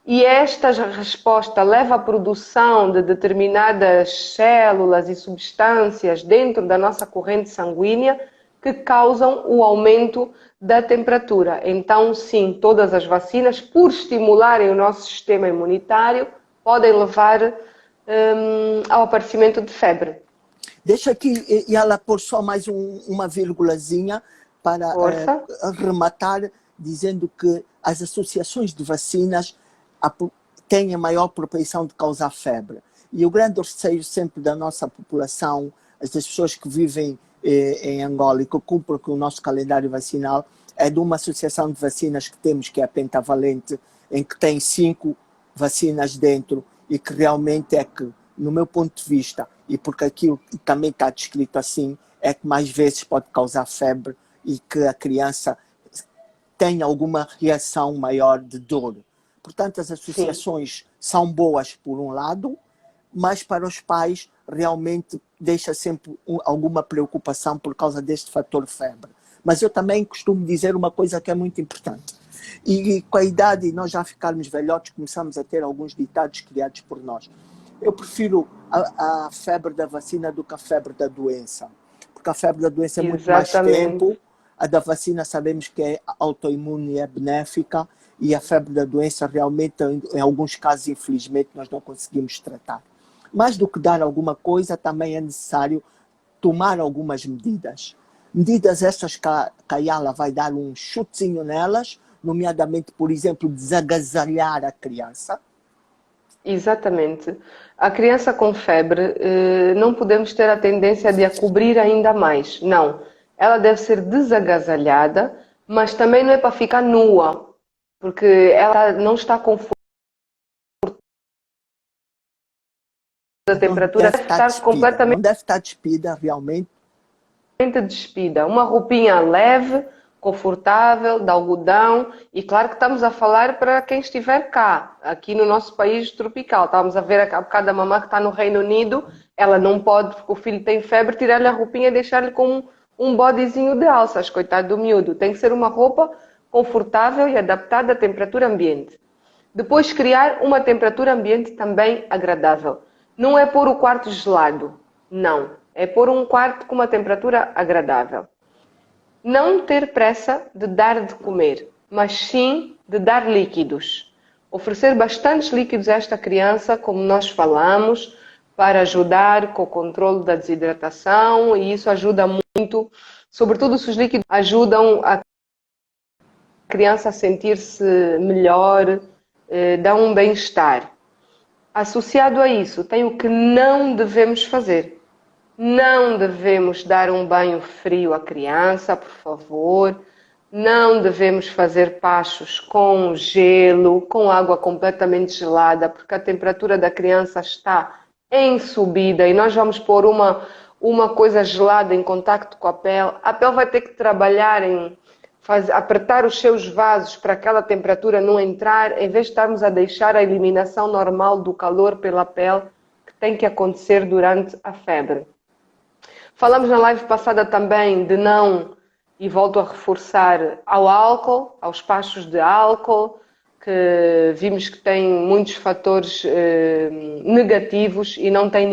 e esta resposta leva à produção de determinadas células e substâncias dentro da nossa corrente sanguínea que causam o aumento da temperatura. Então, sim, todas as vacinas, por estimularem o nosso sistema imunitário, podem levar ao aparecimento de febre. Deixa aqui e ela pôr só mais uma vírgulazinha para Força. rematar, dizendo que as associações de vacinas têm a maior propensão de causar febre. E o grande receio sempre da nossa população, das pessoas que vivem em Angola e que cumprem com o nosso calendário vacinal, é de uma associação de vacinas que temos, que é a pentavalente, em que tem 5 vacinas dentro e que realmente é que, no meu ponto de vista, e porque aquilo também está descrito assim, é que mais vezes pode causar febre e que a criança tem alguma reação maior de dor. Portanto, as Sim. associações são boas por um lado, mas para os pais realmente deixa sempre alguma preocupação por causa deste fator febre. Mas eu também costumo dizer uma coisa que é muito importante. E com a idade, nós já ficarmos velhotes, começamos a ter alguns ditados criados por nós. Eu prefiro a febre da vacina do que a febre da doença. Porque a febre da doença é muito mais tempo, Exatamente. a da vacina sabemos que é autoimune e é benéfica, e a febre da doença realmente, em alguns casos, infelizmente, nós não conseguimos tratar. Mais do que dar alguma coisa, também é necessário tomar algumas medidas. Medidas essas que a Yala vai dar um chutezinho nelas, nomeadamente, por exemplo, desagasalhar a criança. Exatamente. A criança com febre, não podemos ter a tendência de a cobrir ainda mais. Não. Ela deve ser desagasalhada, mas também não é para ficar nua, porque ela não está com força da Não temperatura, deve deve estar estar despida, completamente não deve estar despida realmente. despida. Uma roupinha leve, confortável, de algodão. E claro que estamos a falar para quem estiver cá, aqui no nosso país tropical. Estamos a ver a bocado a mamã que está no Reino Unido. Ela não pode, porque o filho tem febre, tirar-lhe a roupinha e deixar-lhe com um bodyzinho de alças, coitado do miúdo. Tem que ser uma roupa confortável e adaptada à temperatura ambiente. Depois criar uma temperatura ambiente também agradável. Não é pôr o quarto gelado. Não. É pôr um quarto com uma temperatura agradável. Não ter pressa de dar de comer, mas sim de dar líquidos. Oferecer bastantes líquidos a esta criança, como nós falamos, para ajudar com o controle da desidratação, e isso ajuda muito, sobretudo se os líquidos ajudam a criança a sentir-se melhor, dá um bem-estar. Associado a isso, tem o que não devemos fazer. Não devemos dar um banho frio à criança, por favor. Não devemos fazer pachos com gelo, com água completamente gelada, porque a temperatura da criança está em subida e nós vamos pôr uma coisa gelada em contacto com a pele. A pele vai ter que trabalhar em apertar os seus vasos para aquela temperatura não entrar, em vez de estarmos a deixar a eliminação normal do calor pela pele, que tem que acontecer durante a febre. Falamos na live passada também de não, e volto a reforçar, ao álcool, aos pachos de álcool, que vimos que tem muitos fatores negativos e não tem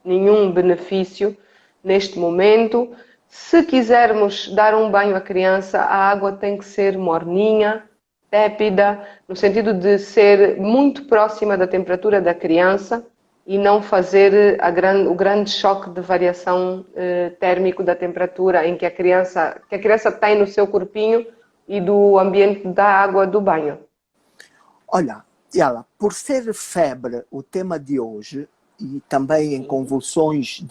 nenhum benefício neste momento. Se quisermos dar um banho à criança, a água tem que ser morninha, tépida, no sentido de ser muito próxima da temperatura da criança e não fazer o grande choque de variação térmico da temperatura em que a criança tem no seu corpinho e do ambiente da água do banho. Olha, Yala, por ser febre o tema de hoje, e também em convulsões,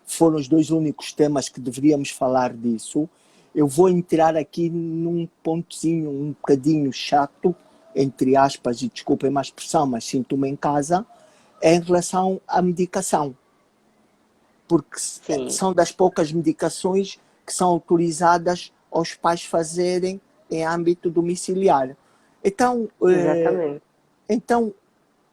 foram os dois únicos temas que deveríamos falar disso, eu vou entrar aqui num pontozinho um bocadinho chato, entre aspas, e desculpem a expressão, mas sinto-me em casa, em relação à medicação. Porque são das poucas medicações que são autorizadas aos pais fazerem em âmbito domiciliar. Então,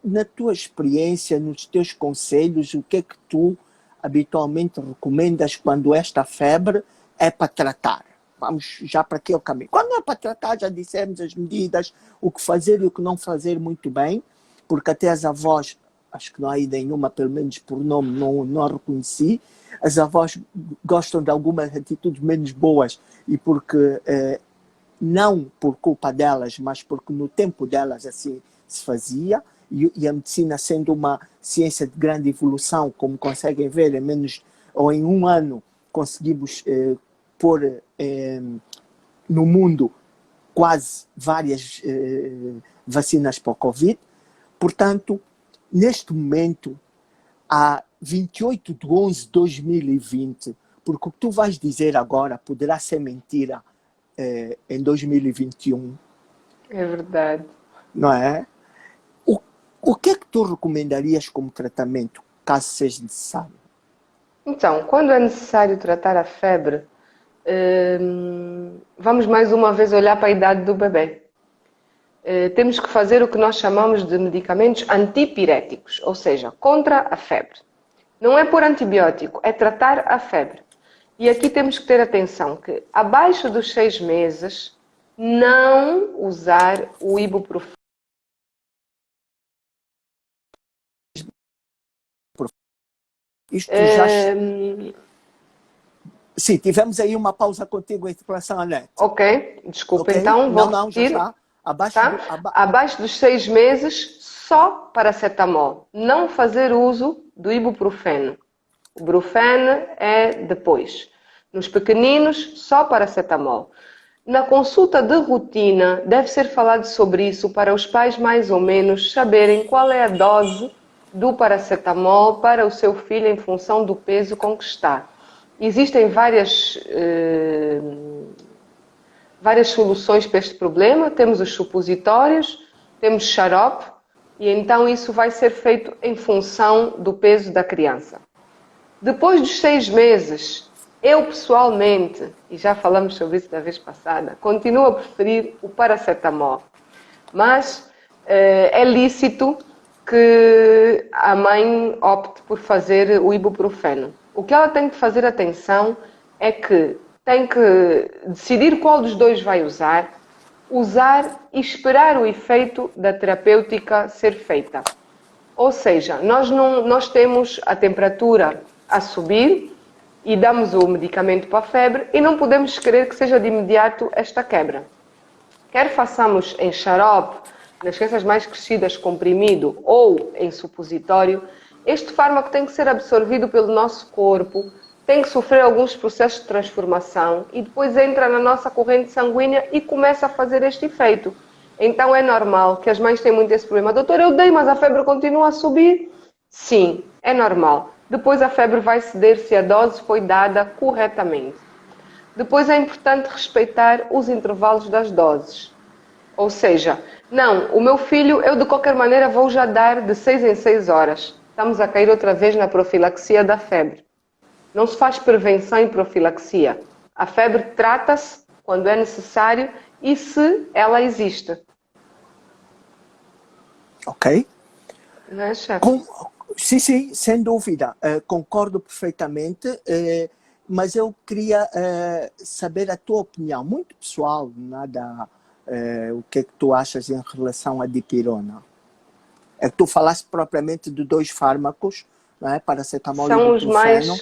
na tua experiência, nos teus conselhos, o que é que tu habitualmente recomendas quando esta febre é para tratar? Vamos já para aquele caminho. Quando é para tratar, já dissemos as medidas, o que fazer e o que não fazer muito bem, porque até as avós, acho que não há aí nenhuma, pelo menos por nome, não a reconheci, as avós gostam de algumas atitudes menos boas e porque... não por culpa delas, mas porque no tempo delas assim se fazia, e a medicina sendo uma ciência de grande evolução, como conseguem ver, em menos ou em um ano conseguimos pôr no mundo quase várias vacinas para o Covid. Portanto, neste momento, há 28 de 11 de 2020, porque o que tu vais dizer agora poderá ser mentira em 2021. É verdade. Não é? O que é que tu recomendarias como tratamento, caso seja necessário? Então, quando é necessário tratar a febre, vamos mais uma vez olhar para a idade do bebê. Temos que fazer o que nós chamamos de medicamentos antipiréticos, ou seja, contra a febre. Não é por antibiótico, é tratar a febre. E aqui temos que ter atenção que abaixo dos 6 meses não usar o ibuprofeno. Isto já... Sim, tivemos aí uma pausa contigo em relação à net. Ok, desculpa, okay? então vou não, repetir. Já está. Abaixo dos 6 meses, só paracetamol. Não fazer uso do ibuprofeno. O brufeno é depois. Nos pequeninos, só paracetamol. Na consulta de rotina, deve ser falado sobre isso para os pais mais ou menos saberem qual é a dose do paracetamol para o seu filho em função do peso com que está. Existem várias soluções para este problema. Temos os supositórios, temos xarope, e então isso vai ser feito em função do peso da criança. Depois dos 6 meses, eu pessoalmente, e já falamos sobre isso da vez passada, continuo a preferir o paracetamol. Mas é lícito que a mãe opte por fazer o ibuprofeno. O que ela tem que fazer atenção é que tem que decidir qual dos dois vai usar e esperar o efeito da terapêutica ser feita. Ou seja, nós temos a temperatura a subir e damos o medicamento para a febre e não podemos querer que seja de imediato esta quebra. Quer façamos em xarope, nas crianças mais crescidas, comprimido ou em supositório, este fármaco tem que ser absorvido pelo nosso corpo, tem que sofrer alguns processos de transformação e depois entra na nossa corrente sanguínea e começa a fazer este efeito. Então é normal que as mães tenham muito esse problema. Doutor, eu dei, mas a febre continua a subir? Sim, é normal. Depois a febre vai ceder se a dose foi dada corretamente. Depois é importante respeitar os intervalos das doses. Ou seja, não, o meu filho, eu de qualquer maneira vou já dar de 6 em 6 horas. Estamos a cair outra vez na profilaxia da febre. Não se faz prevenção e profilaxia. A febre trata-se quando é necessário e se ela existe. Ok? Não é, chefe? Sim, sim, sem dúvida. Concordo perfeitamente, mas eu queria saber a tua opinião, muito pessoal, nada, o que é que tu achas em relação à dipirona? É que tu falaste propriamente de 2 fármacos, não é? Paracetamol e São os ibuprofeno,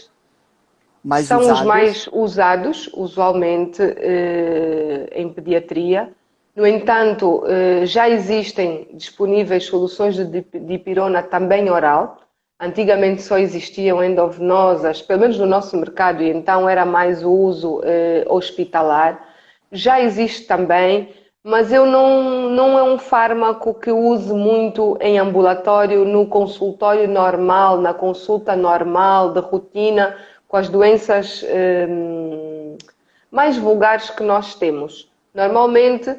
mais São os usados. mais usados, usualmente, em pediatria. No entanto, já existem disponíveis soluções de dipirona também oral. Antigamente só existiam endovenosas, pelo menos no nosso mercado, e então era mais o uso hospitalar. Já existe também, mas eu não é um fármaco que use muito em ambulatório, no consultório normal, na consulta normal, de rotina, com as doenças mais vulgares que nós temos. Normalmente,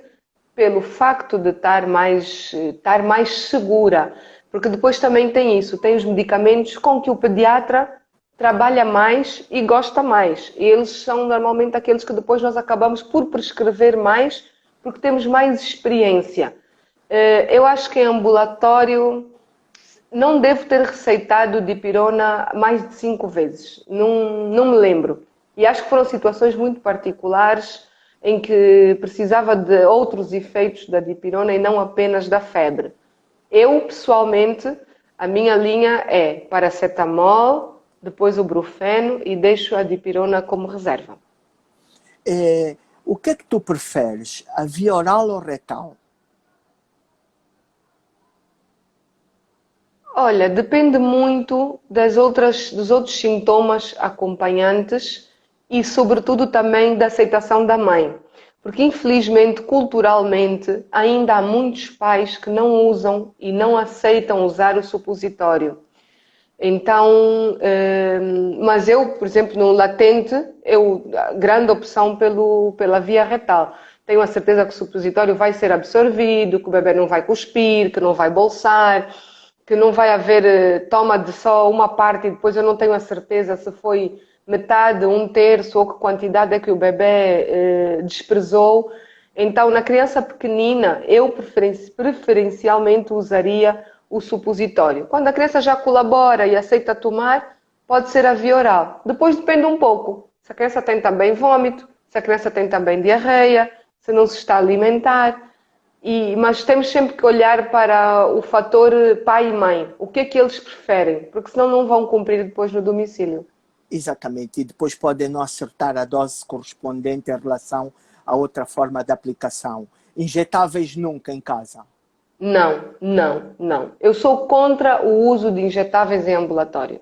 pelo facto de estar mais segura, porque depois também tem isso, tem os medicamentos com que o pediatra trabalha mais e gosta mais. E eles são normalmente aqueles que depois nós acabamos por prescrever mais, porque temos mais experiência. Eu acho que em ambulatório não devo ter receitado dipirona mais de 5 vezes. Não me lembro. E acho que foram situações muito particulares em que precisava de outros efeitos da dipirona e não apenas da febre. Eu, pessoalmente, a minha linha é paracetamol, depois o brufeno e deixo a dipirona como reserva. O que é que tu preferes? A via oral ou retal? Olha, depende muito dos outros sintomas acompanhantes e, sobretudo, também da aceitação da mãe. Porque, infelizmente, culturalmente, ainda há muitos pais que não usam e não aceitam usar o supositório. Então, mas eu, por exemplo, no latente, grande opção pela via retal. Tenho a certeza que o supositório vai ser absorvido, que o bebê não vai cuspir, que não vai bolsar, que não vai haver toma de só uma parte e depois eu não tenho a certeza se foi metade, um terço ou que quantidade é que o bebê desprezou. Então, na criança pequenina, eu preferencialmente usaria o supositório. Quando a criança já colabora e aceita tomar, pode ser a via oral. Depois depende um pouco. Se a criança tem também vômito, se a criança tem também diarreia, se não se está a alimentar. Mas temos sempre que olhar para o fator pai e mãe. O que é que eles preferem? Porque senão não vão cumprir depois no domicílio. Exatamente. E depois podem não acertar a dose correspondente em relação a outra forma de aplicação. Injetáveis nunca em casa? Não. Eu sou contra o uso de injetáveis em ambulatório.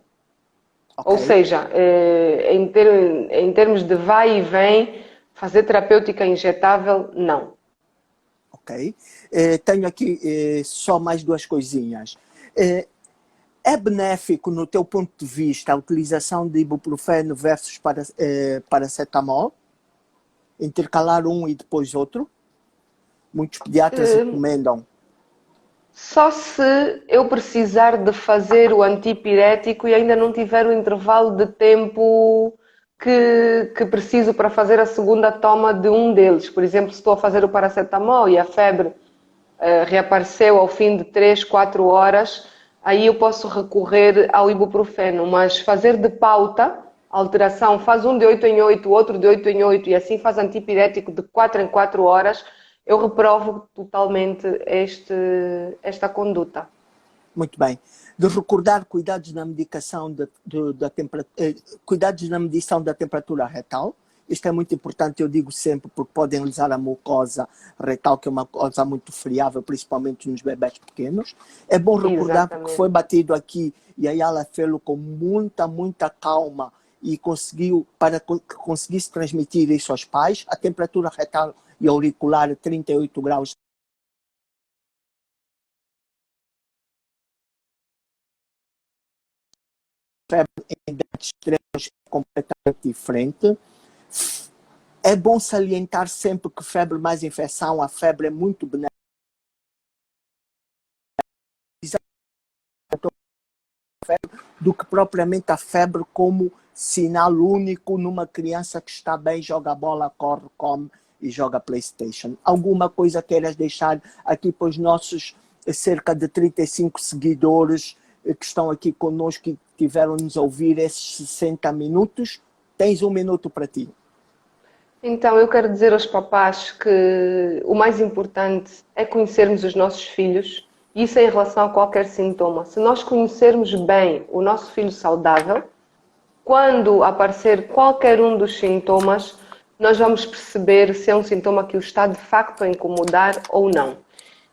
Ou Ok. seja, em termos de vai e vem, fazer terapêutica injetável, não. Ok. Tenho aqui só mais 2 coisinhas. É benéfico, no teu ponto de vista, a utilização de ibuprofeno versus paracetamol? Intercalar um e depois outro? Muitos pediatras recomendam. Só se eu precisar de fazer o antipirético e ainda não tiver o intervalo de tempo que preciso para fazer a segunda toma de um deles. Por exemplo, se estou a fazer o paracetamol e a febre reapareceu ao fim de 3, 4 horas, aí eu posso recorrer ao ibuprofeno. Mas fazer de pauta, alteração, faz um de 8 em 8, outro de 8 em 8 e assim faz antipirético de 4 em 4 horas, eu reprovo totalmente esta conduta. Muito bem. De recordar cuidados na medicação cuidados na medição da temperatura retal. Isto é muito importante, eu digo sempre, porque podem usar a mucosa retal, que é uma mucosa muito friável, principalmente nos bebés pequenos. É bom recordar porque foi batido aqui e a Yala fez-lo com muita calma e conseguiu, para que conseguisse transmitir isso aos pais. A temperatura retal e auricular 38 graus. Febre em idades extremas é completamente diferente. É bom salientar sempre que febre mais infecção, a febre é muito benéfica do que propriamente a febre como sinal único numa criança que está bem, joga bola, corre, come e joga PlayStation. Alguma coisa queiras deixar aqui para os nossos cerca de 35 seguidores que estão aqui conosco e tiveram nos ouvir esses 60 minutos? Tens 1 minuto para ti. Então, eu quero dizer aos papás que o mais importante é conhecermos os nossos filhos, e isso é em relação a qualquer sintoma. Se nós conhecermos bem o nosso filho saudável, quando aparecer qualquer um dos sintomas, nós vamos perceber se é um sintoma que o está de facto a incomodar ou não.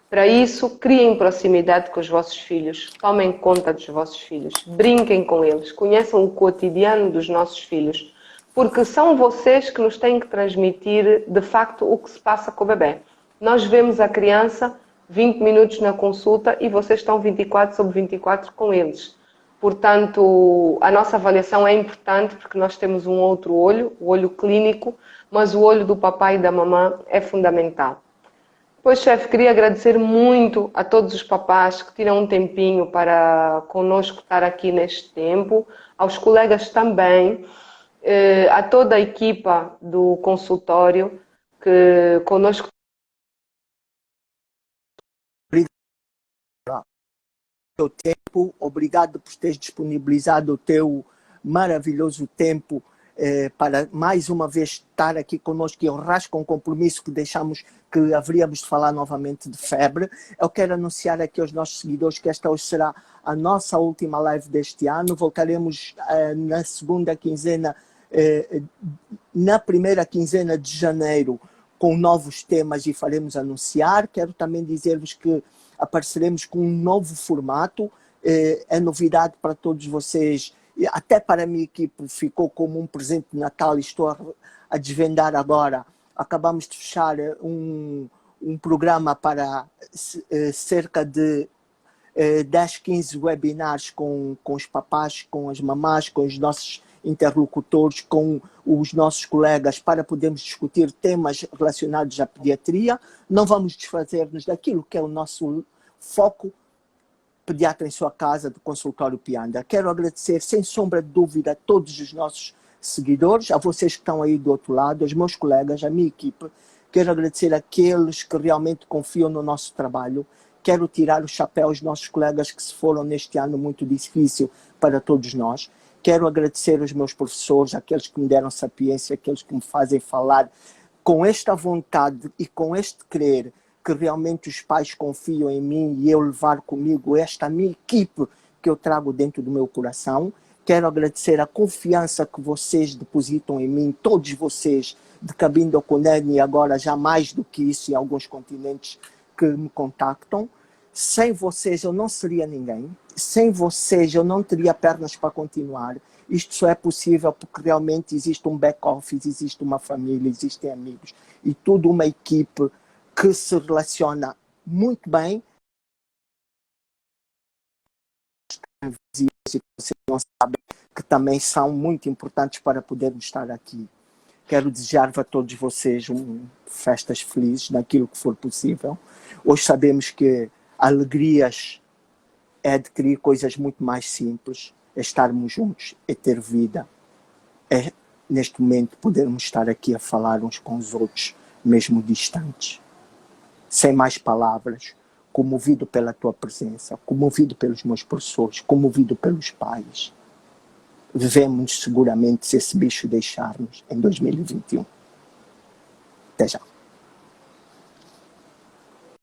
Para isso, criem proximidade com os vossos filhos, tomem conta dos vossos filhos, brinquem com eles, conheçam o cotidiano dos nossos filhos, porque são vocês que nos têm que transmitir de facto o que se passa com o bebê. Nós vemos a criança 20 minutos na consulta e vocês estão 24/24 com eles. Portanto, a nossa avaliação é importante porque nós temos um outro olho, o olho clínico, mas o olho do papai e da mamã é fundamental. Pois, chefe, queria agradecer muito a todos os papás que tiram um tempinho para conosco estar aqui neste tempo, aos colegas também, a toda a equipa do consultório que conosco. Teu tempo, obrigado por teres disponibilizado o teu maravilhoso tempo para mais uma vez estar aqui conosco e honrar com o compromisso que deixamos que haveríamos de falar novamente de febre. Eu quero anunciar aqui aos nossos seguidores que esta hoje será a nossa última live deste ano. Voltaremos na segunda quinzena, na primeira quinzena de janeiro, com novos temas e faremos anunciar. Quero também dizer-vos que apareceremos com um novo formato, é novidade para todos vocês, até para a minha equipe ficou como um presente de Natal e estou a desvendar agora. Acabamos de fechar um programa para cerca de 10, 15 webinars com os papás, com as mamás, com os nossos interlocutores, com os nossos colegas, para podermos discutir temas relacionados à pediatria. Não vamos desfazer-nos daquilo que é o nosso foco, pediatra em sua casa, do consultório Pianda. Quero agradecer, sem sombra de dúvida, a todos os nossos seguidores, a vocês que estão aí do outro lado, aos meus colegas, à minha equipe. Quero agradecer àqueles que realmente confiam no nosso trabalho. Quero tirar o chapéu aos nossos colegas que se foram neste ano muito difícil para todos nós. Quero agradecer aos meus professores, aqueles que me deram sapiência, aqueles que me fazem falar com esta vontade e com este querer, que realmente os pais confiam em mim e eu levar comigo esta minha equipe que eu trago dentro do meu coração. Quero agradecer a confiança que vocês depositam em mim, todos vocês, de Cabinda ao Conene e agora já mais do que isso em alguns continentes que me contactam. Sem vocês eu não seria ninguém. Sem vocês eu não teria pernas para continuar. Isto só é possível porque realmente existe um back-office, existe uma família, existem amigos e tudo uma equipe que se relaciona muito bem. E vocês não sabem que também são muito importantes para podermos estar aqui. Quero desejar a todos vocês festas felizes, naquilo que for possível. Hoje sabemos que alegrias é adquirir coisas muito mais simples, é estarmos juntos, é ter vida, é neste momento podermos estar aqui a falar uns com os outros, mesmo distantes. Sem mais palavras, comovido pela tua presença, comovido pelos meus professores, comovido pelos pais. Vivemos seguramente se esse bicho deixar-nos em 2021. Até já.